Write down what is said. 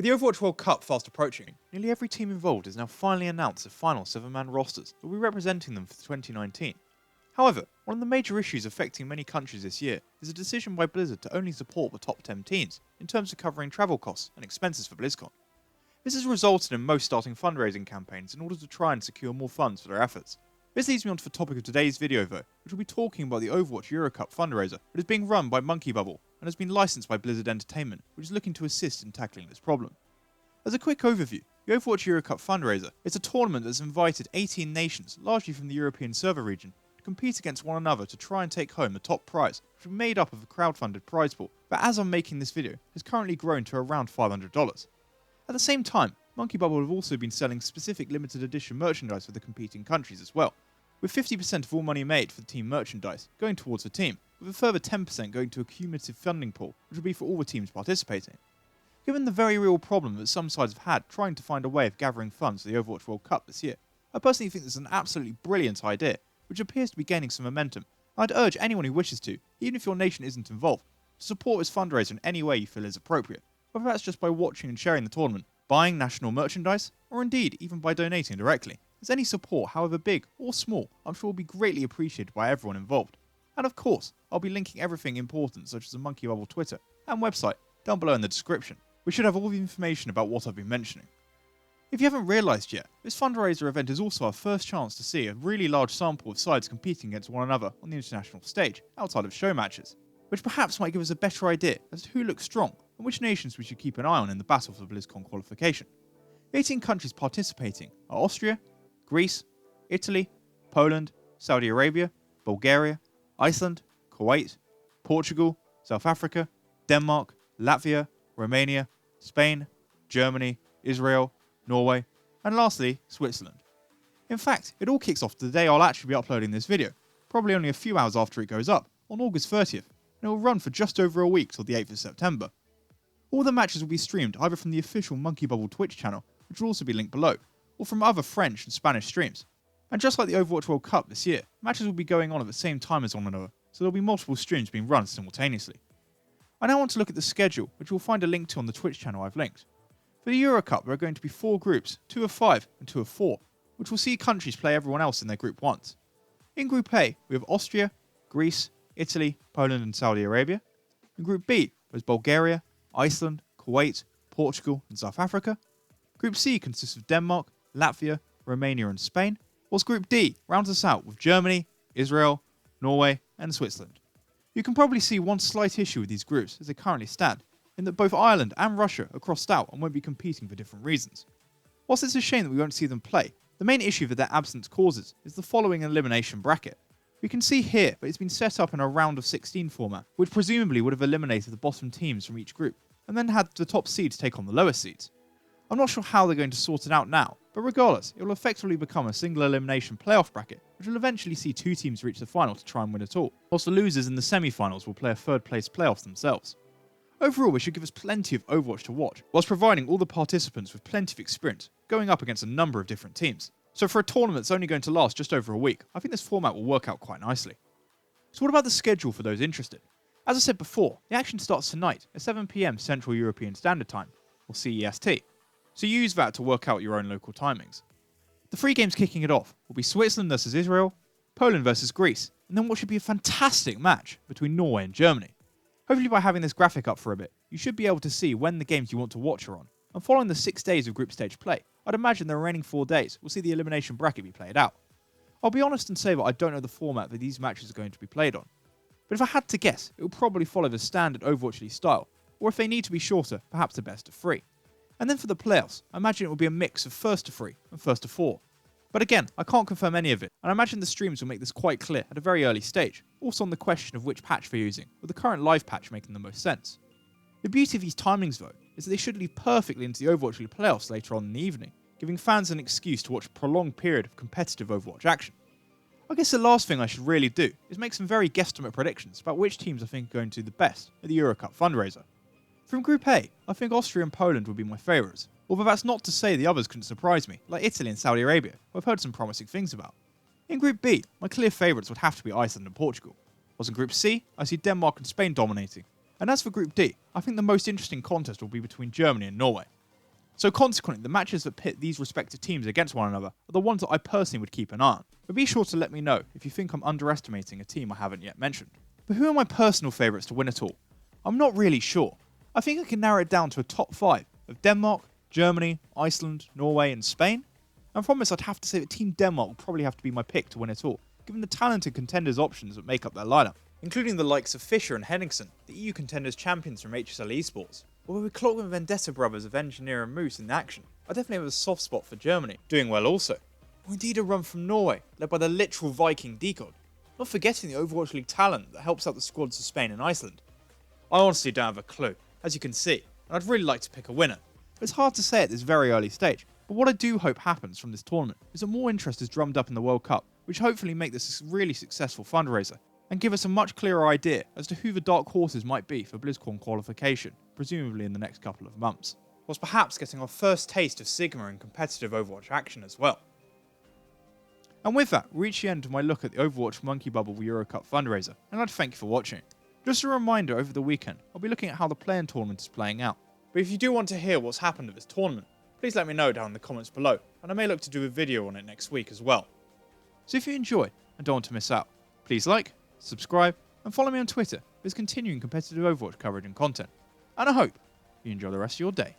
With the Overwatch World Cup fast approaching, nearly every team involved has now finally announced their final 7-man rosters that will be representing them for 2019. However, one of the major issues affecting many countries this year is a decision by Blizzard to only support the top 10 teams in terms of covering travel costs and expenses for BlizzCon. This has resulted in most starting fundraising campaigns in order to try and secure more funds for their efforts. This leads me on to the topic of today's video though, which will be talking about the Overwatch EuroCup Fundraiser that is being run by Monkey Bubble and has been licensed by Blizzard Entertainment, which is looking to assist in tackling this problem. As a quick overview, the Overwatch EuroCup Fundraiser is a tournament that's invited 18 nations, largely from the European server region, to compete against one another to try and take home the top prize, which is made up of a crowd-funded prize pool, but as I'm making this video, has currently grown to around $500. At the same time, Monkey Bubble have also been selling specific limited edition merchandise for the competing countries as well, with 50% of all money made for the team merchandise going towards the team, with a further 10% going to a cumulative funding pool, which will be for all the teams participating. Given the very real problem that some sides have had trying to find a way of gathering funds for the Overwatch World Cup this year, I personally think this is an absolutely brilliant idea, which appears to be gaining some momentum, and I'd urge anyone who wishes to, even if your nation isn't involved, to support this fundraiser in any way you feel is appropriate, whether that's just by watching and sharing the tournament, buying national merchandise, or indeed even by donating directly, as any support, however big or small, I'm sure will be greatly appreciated by everyone involved. And of course, I'll be linking everything important such as the Monkey Bubble Twitter and website down below in the description. We should have all the information about what I've been mentioning. If you haven't realised yet, this fundraiser event is also our first chance to see a really large sample of sides competing against one another on the international stage, outside of show matches, which perhaps might give us a better idea as to who looks strong and which nations we should keep an eye on in the battle for BlizzCon qualification. The 18 countries participating are Austria, Greece, Italy, Poland, Saudi Arabia, Bulgaria, Iceland, Kuwait, Portugal, South Africa, Denmark, Latvia, Romania, Spain, Germany, Israel, Norway, and lastly, Switzerland. In fact, it all kicks off the day I'll actually be uploading this video, probably only a few hours after it goes up, on August 30th, and it will run for just over a week till the 8th of September. All the matches will be streamed either from the official Monkey Bubble Twitch channel, which will also be linked below, or from other French and Spanish streams. And just like the Overwatch World Cup this year, matches will be going on at the same time as one another, so there'll be multiple streams being run simultaneously. I now want to look at the schedule, which you'll find a link to on the Twitch channel I've linked. For the EuroCup, there are going to be 4 groups, 2 of 5 and 2 of 4, which will see countries play everyone else in their group once. In Group A, we have Austria, Greece, Italy, Poland and Saudi Arabia. In Group B, there's Bulgaria, Iceland, Kuwait, Portugal and South Africa. Group C consists of Denmark, Latvia, Romania and Spain, whilst Group D rounds us out with Germany, Israel, Norway and Switzerland. You can probably see one slight issue with these groups as they currently stand, in that both Ireland and Russia are crossed out and won't be competing for different reasons. Whilst it's a shame that we won't see them play, the main issue that their absence causes is the following elimination bracket. We can see here that it's been set up in a round of 16 format, which presumably would have eliminated the bottom teams from each group, and then had the top seeds take on the lower seeds. I'm not sure how they're going to sort it out now, but regardless, it will effectively become a single elimination playoff bracket, which will eventually see 2 teams reach the final to try and win it all, whilst the losers in the semi-finals will play a third place playoffs themselves. Overall, this should give us plenty of Overwatch to watch, whilst providing all the participants with plenty of experience, going up against a number of different teams. So for a tournament that's only going to last just over a week, I think this format will work out quite nicely. So what about the schedule for those interested? As I said before, the action starts tonight at 7 PM Central European Standard Time, or CEST, so use that to work out your own local timings. The 3 games kicking it off will be Switzerland versus Israel, Poland versus Greece, and then what should be a fantastic match between Norway and Germany. Hopefully by having this graphic up for a bit, you should be able to see when the games you want to watch are on, and following the 6 days of group stage play, I'd imagine the remaining 4 days will see the elimination bracket be played out. I'll be honest and say that I don't know the format that these matches are going to be played on, but if I had to guess, it will probably follow the standard Overwatch League style, or if they need to be shorter, perhaps the best of 3. And then for the playoffs, I imagine it will be a mix of first to 3 and first to 4. But again, I can't confirm any of it, and I imagine the streams will make this quite clear at a very early stage, also on the question of which patch they're using, with the current live patch making the most sense. The beauty of these timings though, is that they should lead perfectly into the Overwatch League playoffs later on in the evening, giving fans an excuse to watch a prolonged period of competitive Overwatch action. I guess the last thing I should really do is make some very guesstimate predictions about which teams I think are going to do the best at the EuroCup Fundraiser. From Group A, I think Austria and Poland would be my favourites, although that's not to say the others couldn't surprise me, like Italy and Saudi Arabia, who I've heard some promising things about. In Group B, my clear favourites would have to be Iceland and Portugal. Whilst in Group C, I see Denmark and Spain dominating. And as for Group D, I think the most interesting contest will be between Germany and Norway. So consequently, the matches that pit these respective teams against one another are the ones that I personally would keep an eye on. But be sure to let me know if you think I'm underestimating a team I haven't yet mentioned. But who are my personal favourites to win it all? I'm not really sure. I think I can narrow it down to a top 5 of Denmark, Germany, Iceland, Norway and Spain. And from this I'd have to say that Team Denmark will probably have to be my pick to win it all, given the talented contenders options that make up their lineup, including the likes of Fischer and Henningsen, the EU contenders champions from HSL Esports. Or with Clockman Vendetta brothers of Engineer and Moose in the action, I definitely have a soft spot for Germany, doing well also. Or indeed a run from Norway, led by the literal Viking Decod. Not forgetting the Overwatch League talent that helps out the squads of Spain and Iceland. I honestly don't have a clue, as you can see, and I'd really like to pick a winner. It's hard to say at this very early stage, but what I do hope happens from this tournament is that more interest is drummed up in the World Cup, which hopefully make this a really successful fundraiser, and give us a much clearer idea as to who the dark horses might be for BlizzCon qualification, presumably in the next couple of months, whilst perhaps getting our first taste of Sigma and competitive Overwatch action as well. And with that, we reach the end of my look at the Overwatch Monkey Bubble EuroCup Fundraiser, and I'd thank you for watching. Just a reminder, over the weekend, I'll be looking at how the play-in tournament is playing out. But if you do want to hear what's happened at this tournament, please let me know down in the comments below, and I may look to do a video on it next week as well. So if you enjoy and don't want to miss out, please like, subscribe, and follow me on Twitter for continuing competitive Overwatch coverage and content. And I hope you enjoy the rest of your day.